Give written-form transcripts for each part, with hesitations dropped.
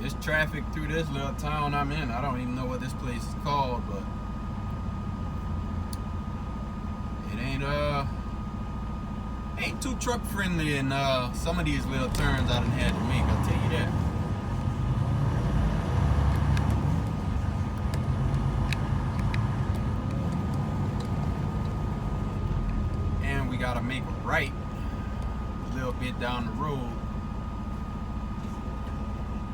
This traffic through this little town I'm in, I don't even know what this place is called, but it ain't too truck friendly in some of these little turns I done had to make, I'll tell you that. And we gotta make a right a little bit down the road.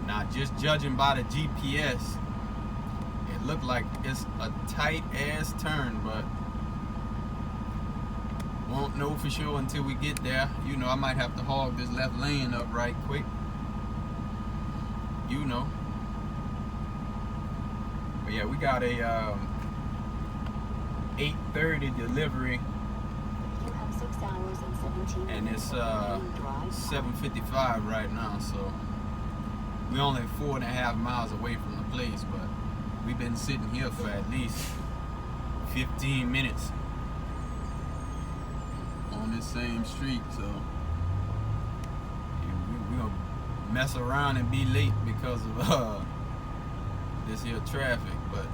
Now, just judging by the GPS, it looked like it's a tight ass turn, but won't know for sure until we get there. You know, I might have to hog this left lane up right quick. You know. But yeah, we got a 8:30 delivery. You have 6 hours and 17 minutes. And it's 7:55 right now, so we're only 4.5 miles away from the place, but we've been sitting here for at least 15 minutes on this same street, so we're gonna mess around and be late because of this here traffic. But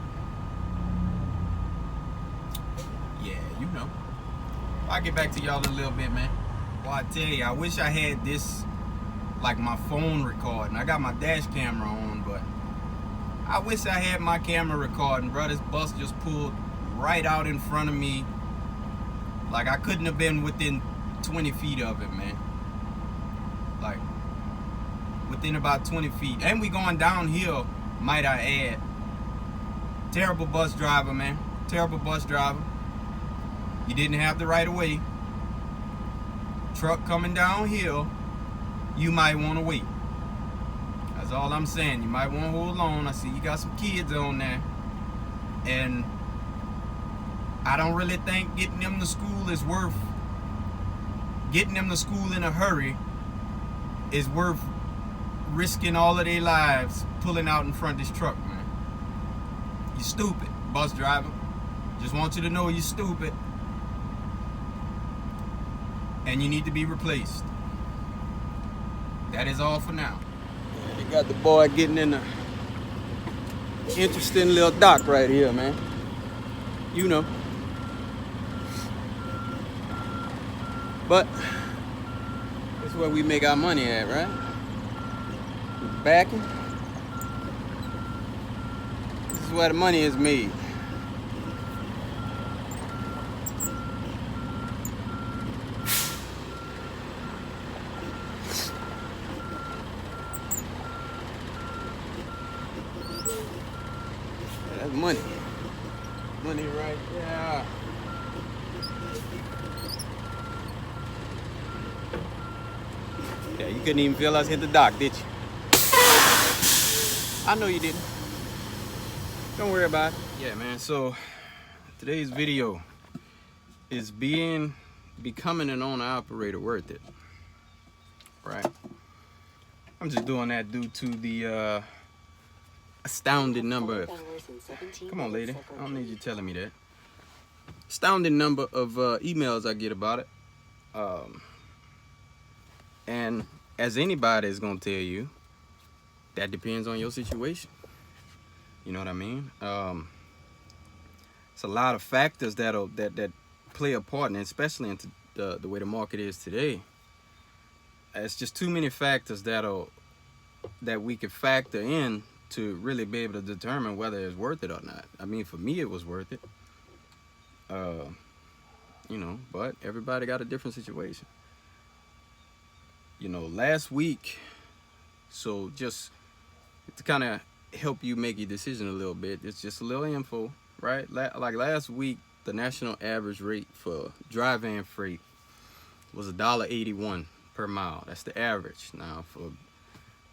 yeah, you know, I'll get back to y'all in a little bit, man. Well, I tell you, I wish I had this, like my phone recording. I got my dash camera on, but I wish I had my camera recording, bro. This bus just pulled right out in front of me. Like, I couldn't have been within 20 feet of it, man. Like, within about 20 feet. And we going downhill, might I add. Terrible bus driver, man. Terrible bus driver. You didn't have the right of way. Truck coming downhill. You might want to wait. That's all I'm saying. You might want to hold on. I see you got some kids on there. And I don't really think getting them to school is worth, getting them to school in a hurry is worth risking all of their lives pulling out in front of this truck, man. You stupid, bus driver. Just want you to know you're stupid. And you need to be replaced. That is all for now. Yeah, they got the boy getting in a interesting little dock right here, man. You know. But this is where we make our money at, right? Backing. This is where the money is made. That's money. Money right there. Yeah, you couldn't even feel us hit the dock, did you? I know you didn't. Don't worry about it. Yeah, man, so today's video is becoming an owner-operator worth it? Right? I'm just doing that due to the astounding number of, come on lady, I don't need you telling me that. Astounding number of emails I get about it. And as anybody is gonna tell you, that depends on your situation. You know what I mean? It's a lot of factors that play a part, and especially into the way the market is today. It's just too many factors that we could factor in to really be able to determine whether it's worth it or not. I mean, for me, it was worth it. You know, but everybody got a different situation. You know, last week, so just to kind of help you make your decision a little bit, it's just a little info, right? Like last week, the national average rate for dry van freight was $1.81 per mile. That's the average. Now, for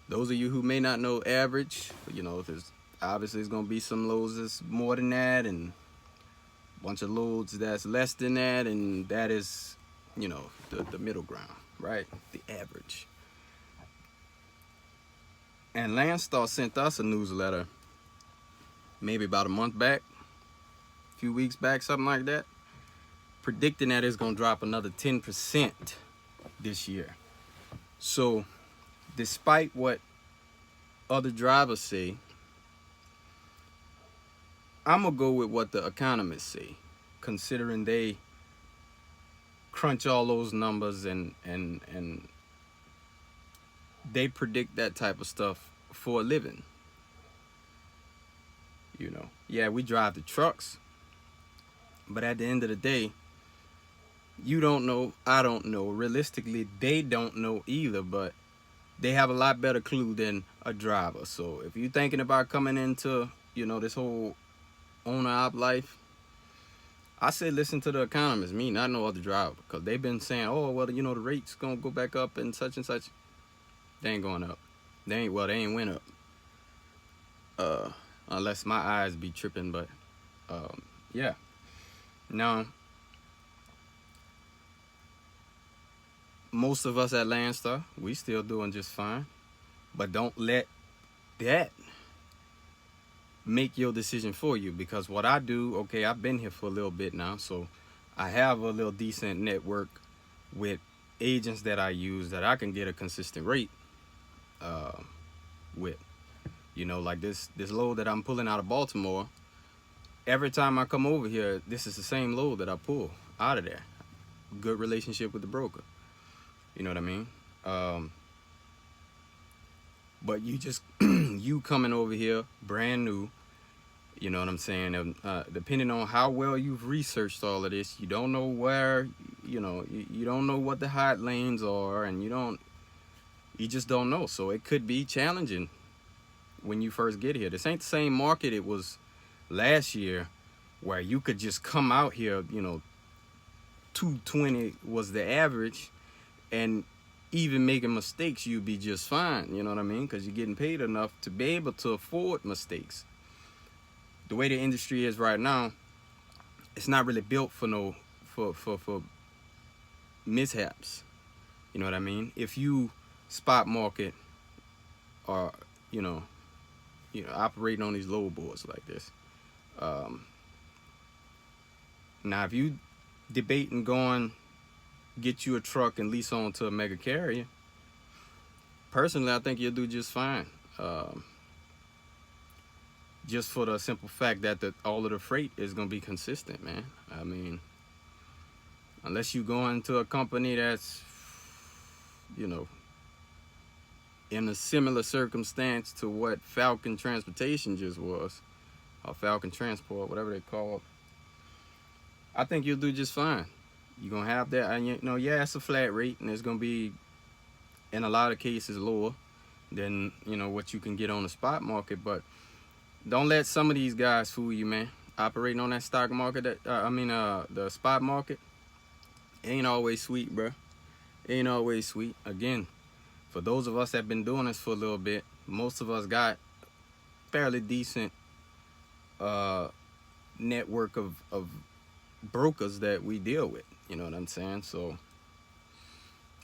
those of you who may not know average, you know, there's obviously going to be some loads that's more than that, and a bunch of loads that's less than that, and that is, you know, the middle ground, right? The average. And Landstar sent us a newsletter maybe about a month back, a few weeks back, something like that, predicting that it's going to drop another 10% this year. So despite what other drivers say, I'm gonna go with what the economists say, considering they crunch all those numbers and they predict that type of stuff for a living. You know, yeah, we drive the trucks, but at the end of the day, you don't know, I don't know. Realistically, they don't know either, but they have a lot better clue than a driver. So if you're thinking about coming into, you know, this whole owner-op life, I say listen to the economists, me, not no other driver, because they've been saying, oh, well, you know, the rate's going to go back up and such. They ain't going up. They ain't went up. Unless my eyes be tripping, but yeah. Now, most of us at Landstar, we still doing just fine, but don't let that make your decision for you, because what I do, okay, I've been here for a little bit now, so I have a little decent network with agents that I use that I can get a consistent rate with. You know, like this load that I'm pulling out of Baltimore, every time I come over here, this is the same load that I pull out of there. Good relationship with the broker. You know what I mean? But you just, you coming over here brand new, you know what I'm saying? And depending on how well you've researched all of this, you don't know where, you know, you don't know what the hot lanes are, and you just don't know. So it could be challenging when you first get here. This ain't the same market it was last year, where you could just come out here, you know, 220 was the average, and even making mistakes, you'd be just fine. You know what I mean? Because you're getting paid enough to be able to afford mistakes. The way the industry is right now, it's not really built for for mishaps. You know what I mean? If you spot market or you know operating on these low boards like this. Now, if you debating going get you a truck and lease on to a mega carrier, personally, I think you'll do just fine. Just for the simple fact that all of the freight is going to be consistent, man. I mean, unless you go into a company that's, you know, in a similar circumstance to what Falcon Transportation just was, or Falcon Transport, whatever they call it, I think you'll do just fine. You're going to have that, and you know, yeah, it's a flat rate, and it's going to be, in a lot of cases, lower than, you know, what you can get on the spot market, but don't let some of these guys fool you, man. Operating on that stock market, the spot market, ain't always sweet, bro. Ain't always sweet. Again, for those of us that been doing this for a little bit, most of us got fairly decent network of brokers that we deal with. You know what I'm saying? So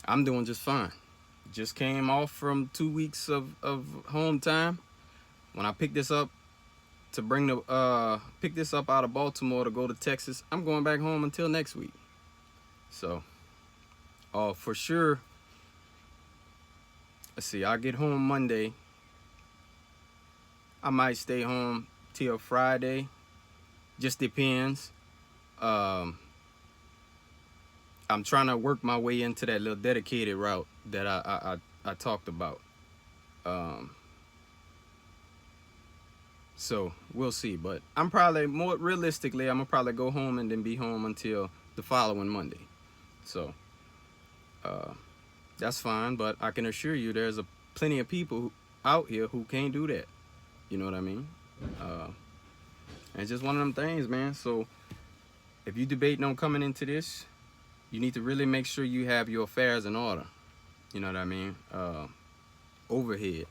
I'm doing just fine. Just came off from 2 weeks of home time. When I picked this up to pick this up out of Baltimore to go to Texas, I'm going back home until next week. So for sure, let's see, I'll get home Monday. I might stay home till Friday. Just depends. I'm trying to work my way into that little dedicated route that I talked about. So we'll see, but I'm probably more realistically, I'm gonna probably go home and then be home until the following Monday. So that's fine, but I can assure you there's plenty of people out here who can't do that. You know what I mean? And it's just one of them things, man. So if you debating on coming into this, you need to really make sure you have your affairs in order. You know what I mean? Overhead.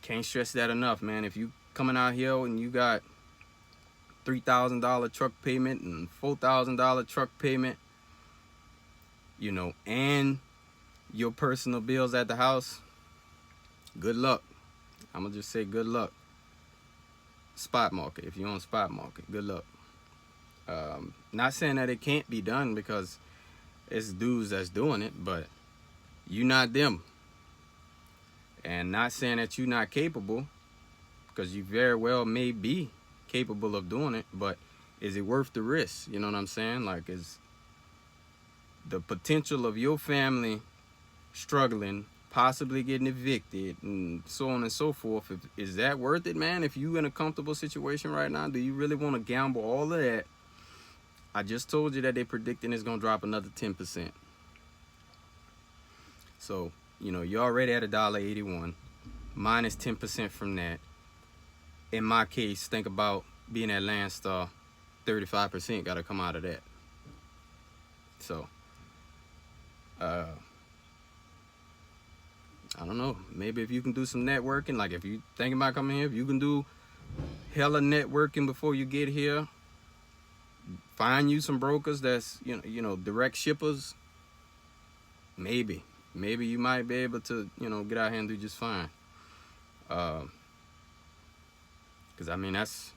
Can't stress that enough, man. If you coming out here and you got $3,000 truck payment and $4,000 truck payment, you know, and your personal bills at the house, good luck. I'm gonna just say good luck. Spot market. If you're on spot market, good luck. Not saying that it can't be done, because it's dudes that's doing it, but you not them. And not saying that you're not capable, because you very well may be capable of doing it, but is it worth the risk? You know what I'm saying? Like, is the potential of your family struggling, possibly getting evicted, and so on and so forth, is that worth it, man? If you in a comfortable situation right now, do you really want to gamble all of that? I just told you that they're predicting it's gonna drop another 10%. So, you know, you're already at $1.81, minus 10% from that. In my case, think about being at Landstar, 35% got to come out of that. So, I don't know. Maybe if you can do some networking, like if you thinking about coming here, if you can do hella networking before you get here, find you some brokers that's direct shippers. Maybe you might be able to get out here and do just fine. Because I mean, that's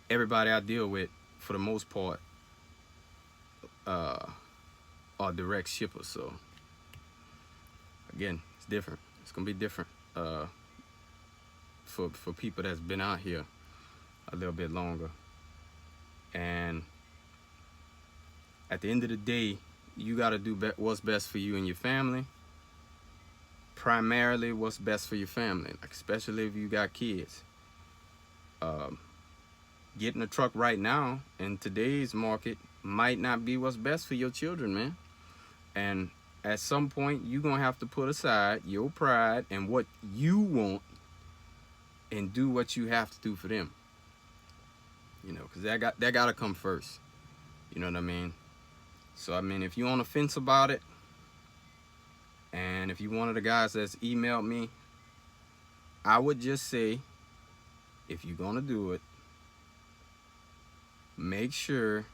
everybody I deal with for the most part are direct shippers. So again, it's different. It's gonna be different for people that's been out here a little bit longer. And at the end of the day, you got to do what's best for you and your family. Primarily, what's best for your family, like especially if you got kids. Getting a truck right now in today's market might not be what's best for your children, man. And at some point, you're going to have to put aside your pride and what you want and do what you have to do for them. Because that got to come first. You know what I mean? So, I mean, if you're on the fence about it, and if you're one of the guys that's emailed me, I would just say, if you're going to do it, make sure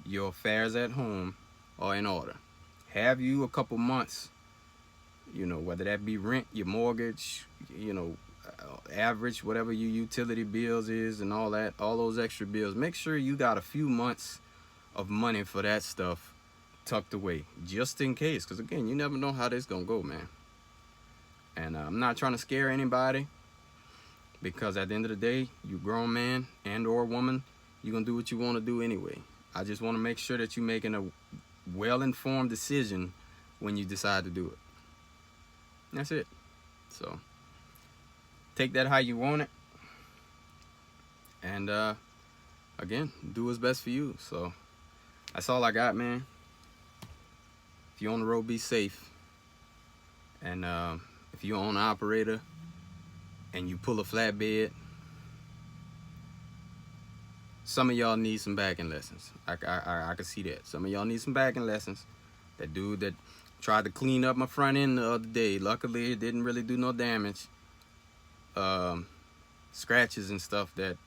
your affairs at home are in order. Have you a couple months, whether that be rent, your mortgage, average, whatever your utility bills is and all that, all those extra bills. Make sure you got a few months of money for that stuff tucked away, just in case. Because again, you never know how this gonna go, man. And I'm not trying to scare anybody, because at the end of the day, you grown man and or woman, you're gonna do what you want to do anyway. I just want to make sure that you're making a well-informed decision when you decide to do it. That's it. So take that how you want it, and again, do what's best for you. So that's all I got, man. If you're on the road, be safe. And if you're an operator and you pull a flatbed, some of y'all need some backing lessons. I can see that. Some of y'all need some backing lessons. That dude that tried to clean up my front end the other day, luckily it didn't really do no damage. Scratches and stuff that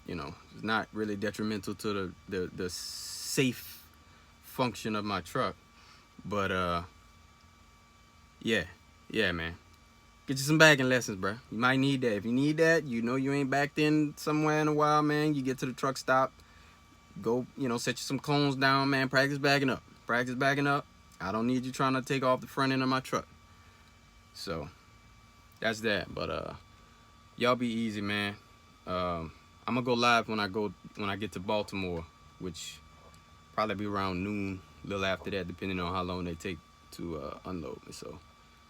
is not really detrimental to the safe function of my truck. But yeah, man, get you some backing lessons, bro. You might need that. If you need that, you ain't backed in somewhere in a while, man, you get to the truck stop, go set you some cones down, man. Practice backing up. I don't need you trying to take off the front end of my truck. So that's that. But y'all be easy, man. I'm gonna go live when I get to Baltimore, which probably be around noon, a little after that, depending on how long they take to unload me. So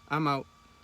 I'm out.